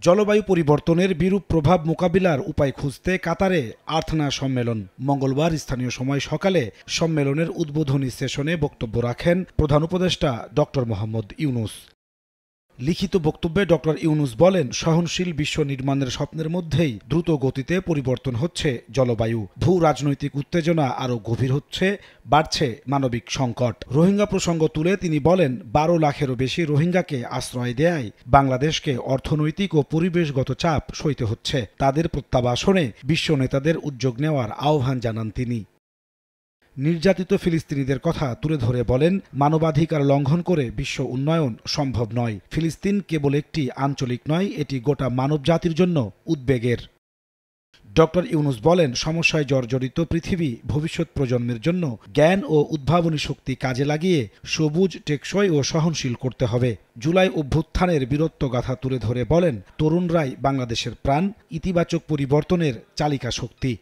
জলবায়ু পরিবর্তনের বিরূপ প্রভাব মোকাবিলার উপায় খুঁজতে কাতারে আর্থনা সম্মেলন। মঙ্গলবার স্থানীয় সময় সকালে সম্মেলনের উদ্বোধনী সেশনে বক্তব্য রাখেন প্রধান উপদেষ্টা ডক্টর মোহাম্মদ ইউনূস। লিখিত বক্তব্যে ডক্টর ইউনূস বলেন, সহনশীল বিশ্ব নির্মাণের স্বপ্নের মধ্যেই দ্রুত গতিতে পরিবর্তন হচ্ছে জলবায়ু। ভূ রাজনৈতিক উত্তেজনা আরও গভীর হচ্ছে, বাড়ছে মানবিক সংকট। রোহিঙ্গা প্রসঙ্গ তুলে তিনি বলেন, 12 লাখেরও বেশি রোহিঙ্গাকে আশ্রয় দেয়ায় বাংলাদেশকে অর্থনৈতিক ও পরিবেশগত চাপ সইতে হচ্ছে। তাদের প্রত্যাবাসনে বিশ্ব নেতাদের উদ্যোগ নেওয়ার আহ্বান জানান তিনি। নির্যাতিত ফিলিস্তিনিদের কথা তুলে ধরে বলেন, মানবাধিকার লঙ্ঘন করে বিশ্ব উন্নয়ন সম্ভব নয়। ফিলিস্তিন কেবল একটি আঞ্চলিক নয়, এটি গোটা মানবজাতির জন্য উদ্বেগের। ডক্টর ইউনূস বলেন, সমস্যায় জর্জরিত পৃথিবী ভবিষ্যৎ প্রজন্মের জন্য জ্ঞান ও উদ্ভাবনী শক্তি কাজে লাগিয়ে সবুজ, টেকসই ও সহনশীল করতে হবে। জুলাই অভ্যুত্থানের বীরত্বগাথা তুলে ধরে বলেন, তরুণরাই বাংলাদেশের প্রাণ, ইতিবাচক পরিবর্তনের চালিকা শক্তি।